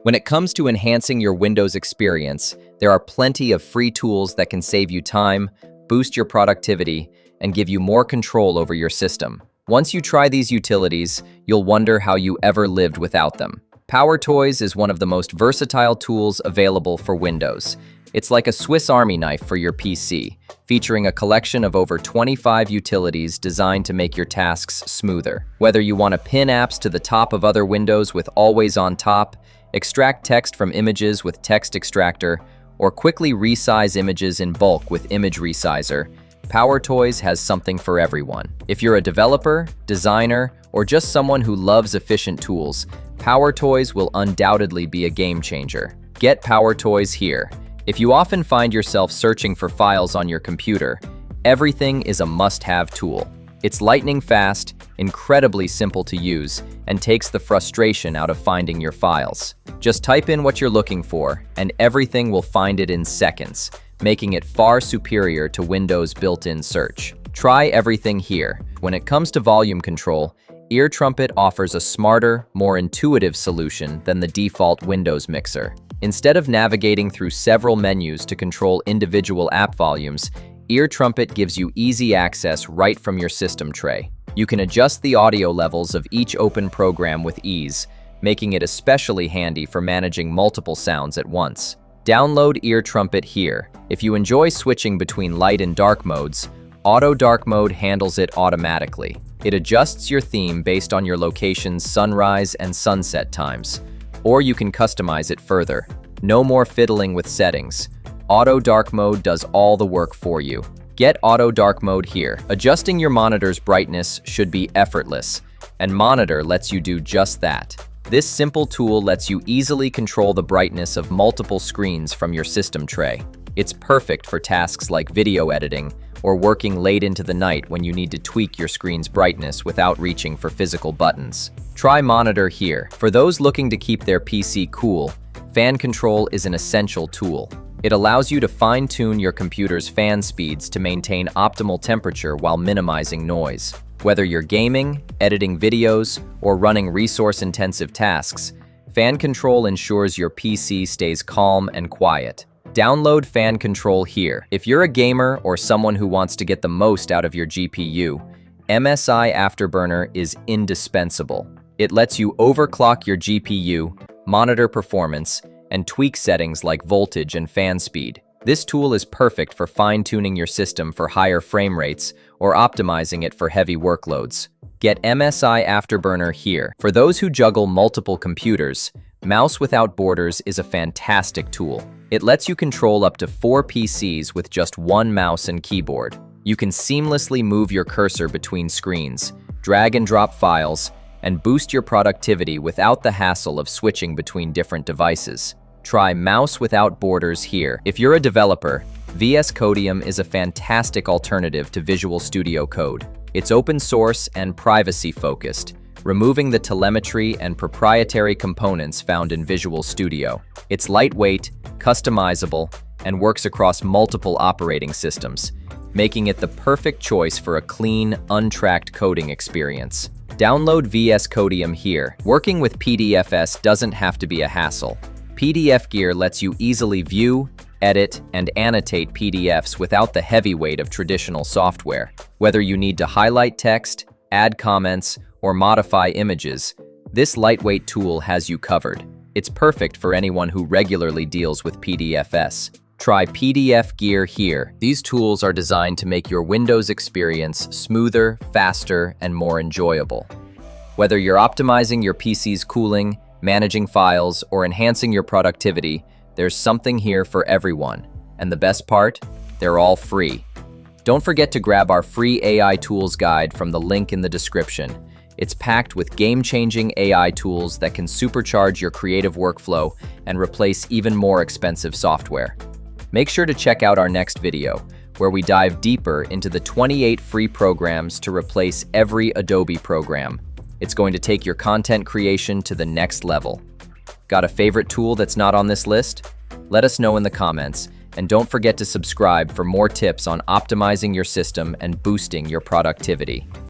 When it comes to enhancing your Windows experience, there are plenty of free tools that can save you time, boost your productivity, and give you more control over your system. Once you try these utilities, you'll wonder how you ever lived without them. PowerToys is one of the most versatile tools available for Windows. It's like a Swiss Army knife for your PC, featuring a collection of over 25 utilities designed to make your tasks smoother. Whether you want to pin apps to the top of other windows with Always on Top, extract text from images with Text Extractor, or quickly resize images in bulk with Image Resizer, PowerToys has something for everyone. If you're a developer, designer, or just someone who loves efficient tools, PowerToys will undoubtedly be a game changer. Get PowerToys here. If you often find yourself searching for files on your computer, everything is a must-have tool. It's lightning fast, incredibly simple to use, and takes the frustration out of finding your files. Just type in what you're looking for, and everything will find it in seconds, making it far superior to Windows' built-in search. Try everything here. When it comes to volume control, Ear Trumpet offers a smarter, more intuitive solution than the default Windows mixer. Instead of navigating through several menus to control individual app volumes, Ear Trumpet gives you easy access right from your system tray. You can adjust the audio levels of each open program with ease, making it especially handy for managing multiple sounds at once. Download Ear Trumpet here. If you enjoy switching between light and dark modes, Auto Dark Mode handles it automatically. It adjusts your theme based on your location's sunrise and sunset times. Or you can customize it further. No more fiddling with settings. Auto Dark Mode does all the work for you. Get Auto Dark Mode here. Adjusting your monitor's brightness should be effortless, and Monitor lets you do just that. This simple tool lets you easily control the brightness of multiple screens from your system tray. It's perfect for tasks like video editing or working late into the night when you need to tweak your screen's brightness without reaching for physical buttons. Try Monitor here. For those looking to keep their PC cool, fan control is an essential tool. It allows you to fine-tune your computer's fan speeds to maintain optimal temperature while minimizing noise. Whether you're gaming, editing videos, or running resource-intensive tasks, fan control ensures your PC stays calm and quiet. Download Fan Control here. If you're a gamer or someone who wants to get the most out of your GPU, MSI Afterburner is indispensable. It lets you overclock your GPU, monitor performance, and tweak settings like voltage and fan speed. This tool is perfect for fine-tuning your system for higher frame rates or optimizing it for heavy workloads. Get MSI Afterburner here. For those who juggle multiple computers, Mouse Without Borders is a fantastic tool. It lets you control up to 4 PCs with just one mouse and keyboard. You can seamlessly move your cursor between screens, drag and drop files, and boost your productivity without the hassle of switching between different devices. Try Mouse Without Borders here. If you're a developer, VS Codium is a fantastic alternative to Visual Studio Code. It's open source and privacy-focused, removing the telemetry and proprietary components found in Visual Studio. It's lightweight, customizable, and works across multiple operating systems, making it the perfect choice for a clean, untracked coding experience. Download VS Codium here. Working with PDFs doesn't have to be a hassle. PDF Gear lets you easily view, edit, and annotate PDFs without the heavy weight of traditional software. Whether you need to highlight text, add comments, or modify images, this lightweight tool has you covered. It's perfect for anyone who regularly deals with PDFs. Try PDF Gear here. These tools are designed to make your Windows experience smoother, faster, and more enjoyable. Whether you're optimizing your PC's cooling, managing files, or enhancing your productivity, there's something here for everyone. And the best part? They're all free. Don't forget to grab our free AI Tools guide from the link in the description. It's packed with game-changing AI tools that can supercharge your creative workflow and replace even more expensive software. Make sure to check out our next video, where we dive deeper into the 28 free programs to replace every Adobe program. It's going to take your content creation to the next level. Got a favorite tool that's not on this list? Let us know in the comments, and don't forget to subscribe for more tips on optimizing your system and boosting your productivity.